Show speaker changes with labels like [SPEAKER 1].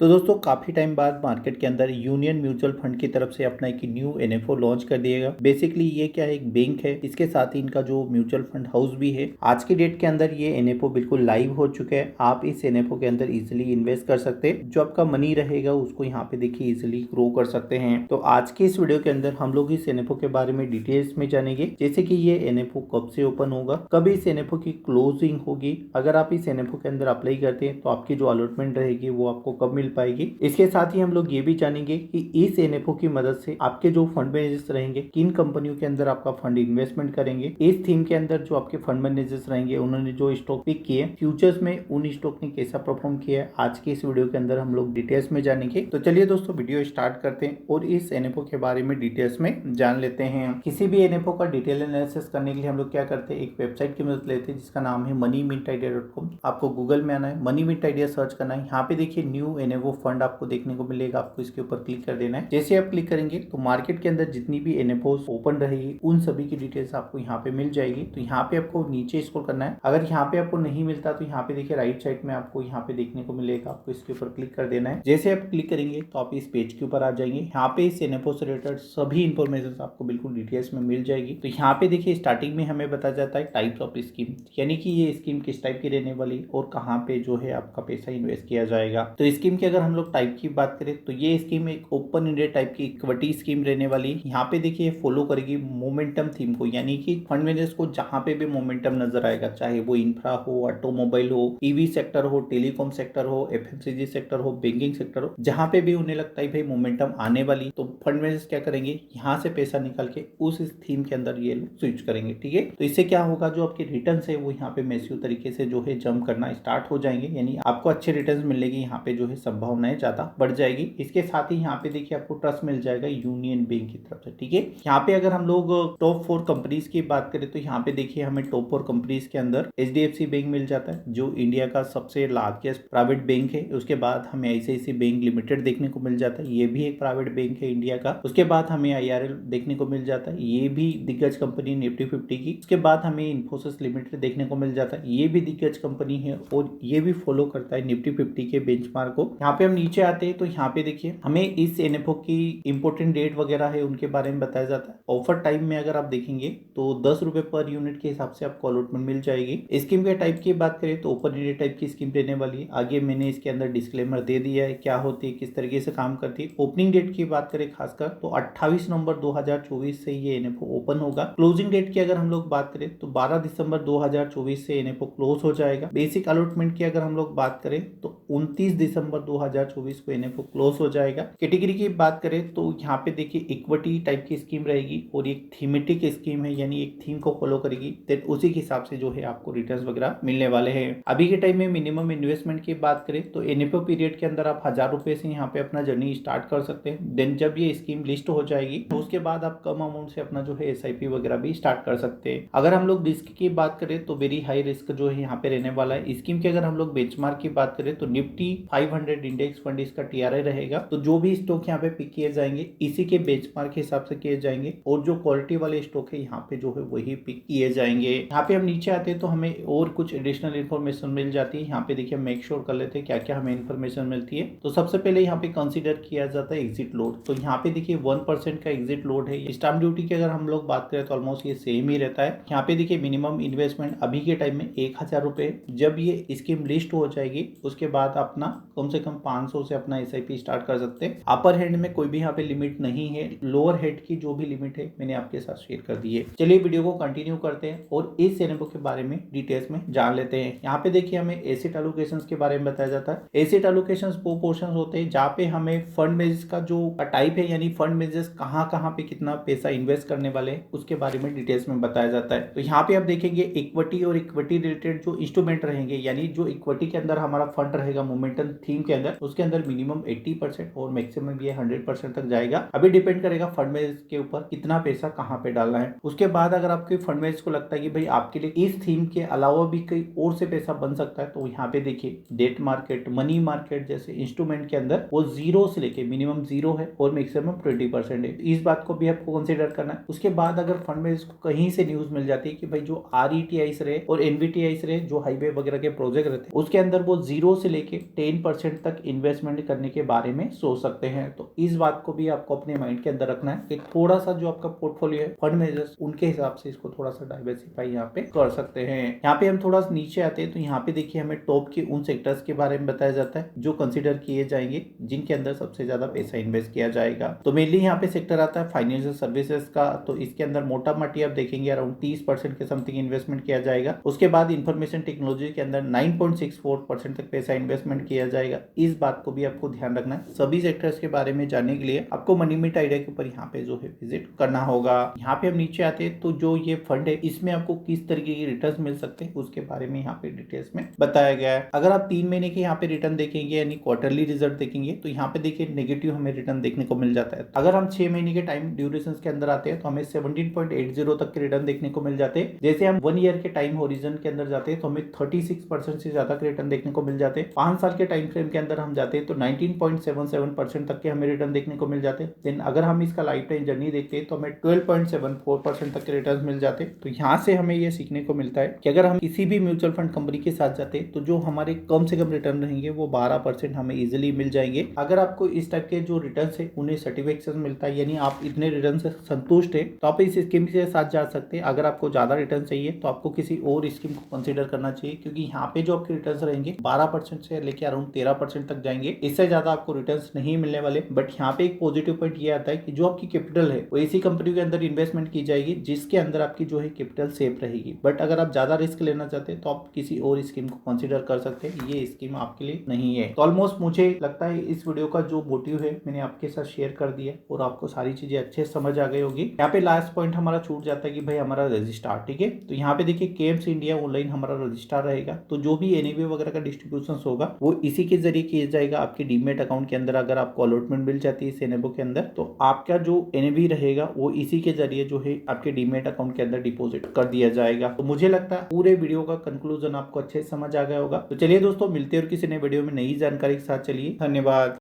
[SPEAKER 1] तो दोस्तों काफ़ी टाइम बाद मार्केट के अंदर यूनियन म्यूचुअल फंड की तरफ से अपना एक न्यू एनएफओ लॉन्च कर दिएगा। बेसिकली ये क्या है, एक बैंक है, इसके साथ ही इनका जो म्यूचुअल फंड हाउस भी है। आज की डेट के अंदर ये एनएफओ बिल्कुल लाइव हो चुका है। आप इस एनएफओ के अंदर इजिली इन्वेस्ट कर सकते हैं। जो आपका मनी रहेगा उसको यहाँ पे देखिए इजिली ग्रो कर सकते हैं। तो आज के इस वीडियो के अंदर हम लोग इस एनएफओ के बारे में डिटेल्स में जानेंगे, जैसे कि ये एनएफओ कब से ओपन होगा, कब इस एनएफओ की क्लोजिंग होगी, अगर आप इस एनएफओ के अंदर अप्लाई करते हैं तो आपकी जो अलॉटमेंट रहेगी वो आपको कब मिल पाएगी। इसके साथ ही हम लोग ये भी जानेंगे कि इस एनएफओ की मदद से आपके जो फंड मैनेजर्स रहेंगे, किन कंपनियों के अंदर आपका फंड इन्वेस्टमेंट करेंगे। इस थीम के अंदर जो आपके फंड मैनेजर्स रहेंगे उन्होंने जो स्टॉक पिक किए फ्यूचर्स में, उन स्टॉक ने कैसा परफॉर्म किया है, आज की इस वीडियो के अंदर हम लोग डिटेल्स में जानेंगे। तो चलिए दोस्तों वीडियो स्टार्ट करते हैं और इस एनएफओ के बारे में डिटेल्स में जान लेते हैं। किसी भी एनएफओ का डिटेल एनालिसिस करने के लिए हम लोग क्या करते हैं, एक वेबसाइट की मदद लेते हैं जिसका नाम है moneymintidia.com। आपको गूगल में आना है, मनी मिंट आइडिया सर्च करना है। यहाँ पे देखिए न्यू एनएफओ फंड आपको देखने को मिलेगा, आपको इसके ऊपर क्लिक कर देना है। जैसे आप क्लिक करेंगे तो मार्केट के अंदर जितनी भी एनएफओस ओपन रहेगी उन सभी की डिटेल्स आपको यहाँ पे मिल जाएगी। तो यहाँ पे आपको नीचे स्क्रॉल करना है। अगर यहाँ पे आपको नहीं मिलता तो यहाँ पे देखिए राइट साइड में आपको यहाँ पे देखने को मिलेगा, आपको इसके ऊपर क्लिक कर देना है। जैसे आप क्लिक करेंगे तो आप इस पेज के ऊपर आ जाएंगे। यहाँ पे इस एनएफओ से रिलेटेड सभी इंफॉर्मेशन आपको बिल्कुल डिटेल्स में मिल जाएगी। तो यहाँ पे देखिए स्टार्टिंग में हमें बताया जाता है टाइप्स ऑफ स्कीम, यानी कि ये स्कीम किस टाइप की रहने वाली और कहाँ पे जो है आपका पैसा इन्वेस्ट किया जाएगा। तो स्कीम की अगर हम लोग टाइप की बात करें तो ये स्कीम एक ओपन इंडिया टाइप की इक्विटी स्कीम रहने वाली। यहाँ पे देखिए फॉलो करेगी मोमेंटम थीम को, यानी कि फंड मैनेजर्स को जहाँ पे भी मोमेंटम नजर आएगा, चाहे वो इंफ्रा हो, ऑटोमोबाइल हो, ईवी सेक्टर हो, टेलीकॉम सेक्टर हो, एफएमसीजी सेक्टर हो, बैंकिंग सेक्टर हो, जहाँ पे भी उन्हें लगता है भाई मोमेंटम आने वाली, तो फंड मैनेजर्स क्या करेंगे, यहाँ से पैसा निकाल के उस थीम के अंदर ये लोग स्विच करेंगे। ठीक है, तो इससे क्या होगा, जो आपके रिटर्न है वो यहाँ पे मैसिव तरीके से जो है जंप करना स्टार्ट हो जाएंगे, यानी आपको अच्छे रिटर्न मिलने की यहाँ पे जो है संभावनाएं ज्यादा बढ़ जाएगी। इसके साथ ही यहाँ पे देखिए आपको ट्रस्ट मिल जाएगा यूनियन बैंक की तरफ से। ठीक है, यहाँ पे अगर हम लोग टॉप 4 कंपनीज की बात करें तो यहाँ पे देखिए हमें टॉप 4 कंपनीज के अंदर एचडीएफसी बैंक मिल जाता है, जो इंडिया का सबसे लार्जेस्ट प्राइवेट बैंक है। उसके बाद हमें आईसीआईसीआई बैंक लिमिटेड देखने को मिल जाता है, ये भी एक प्राइवेट बैंक है इंडिया का। उसके बाद हमें आईआरएल देखने को मिल जाता है, ये भी दिग्गज कंपनी निफ्टी 50 की। उसके बाद हमें इन्फोसिस लिमिटेड देखने को मिल जाता है, ये भी दिग्गज कंपनी है और ये भी फॉलो करता है निफ्टी 50 के बेंचमार्क को। यहाँ पे हम नीचे आते हैं तो यहाँ पे देखिए हमें इस एनएफओ की इंपोर्टेंट डेट वगैरह है उनके बारे में बताया जाता है। ऑफर टाइम में अगर आप देखेंगे तो 10 रुपए पर यूनिट के हिसाब से आपको अलॉटमेंट मिल जाएगी। स्कीम के टाइप की बात करें तो ओपन इंडिया टाइप की स्कीम रहने वाली है। आगे मैंने इसके अंदर डिस्क्लेमर दे दिया है क्या होती है, किस तरीके से काम करती है। ओपनिंग डेट की बात करें खासकर तो 28 नवंबर 2024 से ये एनएफओ ओपन होगा। क्लोजिंग डेट की अगर हम लोग बात करें तो 12 दिसंबर 2024 से एनएफओ क्लोज हो जाएगा। बेसिक अलॉटमेंट की अगर हम लोग बात करें तो 29 दिसंबर 2024 को एनएफओ क्लोज हो जाएगा। कैटेगरी की बात करें तो यहाँ पे देखिए इक्विटी टाइप की स्कीम रहेगी और एक थीमेटिक स्कीम है, यानी एक थीम को फॉलो करेगी, देन उसी के हिसाब से जो है आपको रिटर्न्स वगैरह मिलने वाले हैं। अभी के टाइम में मिनिमम इन्वेस्टमेंट की बात करें तो एनएफओ पीरियड के अंदर आप 1000 रुपए से यहाँ पे अपना जर्नी स्टार्ट कर सकते हैं। देन जब ये स्कीम लिस्ट हो जाएगी तो उसके बाद आप कम अमाउंट से अपना जो है एसआईपी वगैरह भी स्टार्ट कर सकते हैं। अगर हम लोग रिस्क की बात करें तो वेरी हाई रिस्क जो है यहाँ पे रहने वाला है। स्कीम की अगर हम लोग बेंचमार्क की बात करें तो निफ्टी 500 इंडेक्स फंड इसका टीआरआई रहेगा। तो जो भी स्टॉक यहाँ पे पिक किए जाएंगे इसी के बेंचमार्क के हिसाब से किए जाएंगे और जो क्वालिटी वाले स्टॉक है यहाँ पे जो है वही पिक किए जाएंगे। यहाँ पे हम नीचे आते हैं तो हमें और कुछ एडिशनल इन्फॉर्मेशन मिल जाती है। यहाँ पे देखिए मेक श्योर कर लेते हैं क्या क्या हमें इन्फॉर्मेशन मिलती है। तो सबसे पहले यहाँ पे कंसीडर किया जाता है एग्जिट लोड। तो यहाँ पे देखिए 1% का एग्जिट लोड है। स्टाम्प ड्यूटी की अगर हम लोग बात करें तो ऑलमोस्ट ये सेम ही रहता है। यहाँ पे देखिए मिनिमम इन्वेस्टमेंट अभी के टाइम में 1000 रुपए। जब ये स्कीम लिस्ट हो जाएगी उसके बाद अपना कम से कम 500 से अपना एसआईपी स्टार्ट कर सकते हैं। अपर हैंड में कोई भी यहाँ पे लिमिट नहीं है, लोअर हेड की जो भी लिमिट है मैंने आपके साथ शेयर कर दी है। चलिए वीडियो को कंटिन्यू करते हैं और इस एनएफओ के बारे में डिटेल्स में जान लेते हैं। यहाँ पे देखिए हमें एसेट एलोकेशंस के बारे में बताया जाता है। एसेट एलोकेशंस वो पोर्शंस होते हैं जहाँ पे हमें फंड मैनेजर्स का जो टाइप है, यानी फंड मैनेजर्स कहाँ पे कितना पैसा इन्वेस्ट करने वाले हैं उसके बारे में डिटेल्स में बताया जाता है। तो यहाँ पे आप देखेंगे इक्विटी और इक्विटी रिलेटेड जो इंस्ट्रूमेंट रहेंगे, यानी जो इक्विटी के अंदर हमारा फंड रहेगा मोमेंटम थीम के अंदर, उसके अंदर मिनिमम 80% और मैक्सिमम ये 100% तक जाएगा। अभी डिपेंड करेगा फंड मैनेजर के ऊपर कितना पैसा कहाँ पे डालना है। उसके बाद अगर आपके फंड मैनेजर को लगता है कि भाई आपके लिए इस थीम के अलावा भी कहीं और से पैसा बन सकता है तो यहाँ पे देखिए डेट मार्केट, मनी मार्केट जैसे इंस्ट्रूमेंट के अंदर वो 0 से लेके मिनिमम 0 है और मैक्सिमम 20% है। इस बात को भी आपको कंसिडर करना है। उसके बाद अगर फंड मैनेजर को कहीं से न्यूज मिल जाती है कि भाई जो RETIs रहे और NVTIs रहे, जो हाईवे वगैरह के प्रोजेक्ट रहते हैं उसके अंदर वो 0 से लेके 10% तक तक इन्वेस्टमेंट करने के बारे में सोच सकते हैं। तो इस बात को भी आपको अपने माइंड के अंदर रखना है कि थोड़ा सा जो आपका पोर्टफोलियो है फंड मैनेजर्स उनके हिसाब से इसको थोड़ा सा डाइवर्सिफाई यहाँ पे कर सकते हैं। यहाँ पे हम थोड़ा सा नीचे आते हैं तो यहाँ पे देखिए हमें टॉप के उन सेक्टर्स के बारे में बताया जाता है जो कंसिडर किए जाएंगे जिनके अंदर सबसे ज्यादा पैसा इन्वेस्ट किया जाएगा। तो मेनली यहाँ पे सेक्टर आता है फाइनेंशियल सर्विसेज का। तो इसके अंदर मोटा मोटी आप देखेंगे अराउंड 30% के समथिंग इन्वेस्टमेंट किया जाएगा। उसके बाद इंफॉर्मेशन टेक्नोलॉजी के अंदर 9.64% तक पैसा इन्वेस्टमेंट किया जाएगा। इस बात को भी आपको ध्यान रखना है। सभी सेक्टर्स के बारे में जानने के लिए आपको मनी मिट आइडिया के ऊपर यहाँ पे जो है विजिट करना होगा। यहाँ पे हम नीचे आते हैं तो जो ये फंड है इसमें आपको किस तरीके की रिटर्न मिल सकते हैं उसके बारे में यहाँ पे डिटेल्स में बताया गया है। अगर आप 3 महीने के यहाँ पे रिटर्न देखेंगे यानी क्वार्टरली रिजल्ट देखेंगे तो यहाँ पे देखिए नेगेटिव हमें रिटर्न देखने को मिल जाता है। अगर हम 6 महीने के टाइम ड्यूरेशन के अंदर आते हैं तो हमें 17.80 तक के रिटर्न देखने को मिल जाते हैं। जैसे हम 1 ईयर के टाइम होरिजन के अंदर जाते हैं तो हमें 36% से ज्यादा के रिटर्न देखने को मिल जाते हैं। 5 साल के टाइम फ्रेम के अंदर हम जाते हैं तो 19.77% तक के हमें रिटर्न देखने को मिल जाते हैं। देन अगर हम इसका लाइफ टाइम जर्नी देखते हैं तो हमें 12.74% तक के रिटर्न मिल जाते हैं। तो यहाँ से हमें यह सीखने को मिलता है कि अगर हम किसी भी म्यूचुअल फंड कंपनी के साथ जाते हैं तो जो हमारे कम से कम रिटर्न रहेंगे वो 12% हमें इजिली मिल जाएंगे। अगर आपको इस टाइप के जो रिटर्न है उन्हें सर्टिफिकेशन मिलता है यानी आप इतने रिटर्न से संतुष्ट है तो आप इस स्कीम के साथ जा सकते हैं। अगर आपको ज्यादा रिटर्न चाहिए तो आपको किसी और स्कीम को कंसीडर करना चाहिए क्योंकि यहाँ पे जो आपके रिटर्न रहेंगे 12% से लेकर अराउंड 13% तक जाएंगे। इससे ज्यादा आपको रिटर्न नहीं मिलने वाले। बट यहाँ पे एक पॉजिटिव पॉइंट ये आता है कि जो आपकी कैपिटल है वो ऐसी कंपनी के अंदर इन्वेस्टमेंट की जाएगी जिसके अंदर आपकी जो है कैपिटल सेफ रहेगी। बट अगर आप ज्यादा रिस्क लेना चाहते हैं तो आप किसी और स्कीम को कंसीडर कर सकते हैं। ये स्कीम आपके लिए नहीं है। तो ऑलमोस्ट मुझे लगता है इस वीडियो का जो मोटिव है मैंने आपके साथ शेयर कर दिया और आपको सारी चीजें अच्छे से समझ आ गई होगी। यहाँ पे लास्ट पॉइंट हमारा छूट जाता है कि भाई हमारा रजिस्ट्रार, ठीक है। तो यहाँ पे देखिए केम्स इंडिया ऑनलाइन हमारा रजिस्ट्रार रहेगा। तो जो भी एनएबी वगैरह का डिस्ट्रीब्यूशन होगा वो इसी के जरिए किया जाएगा आपके डीमेट अकाउंट के अंदर। अगर आपको अलॉटमेंट मिल जाती है इस एनएबो के अंदर तो आपका जो एनएबी रहेगा वो इसी के जरिए जो है आपके डीमेट अकाउंट के अंदर डिपॉजिट कर दिया जाएगा। तो मुझे लगता है पूरे वीडियो का कंक्लूजन आपको अच्छे से समझ आ गया होगा। तो चलिए दोस्तों मिलते हैं और किसी नए वीडियो में नई जानकारी के साथ। चलिए धन्यवाद।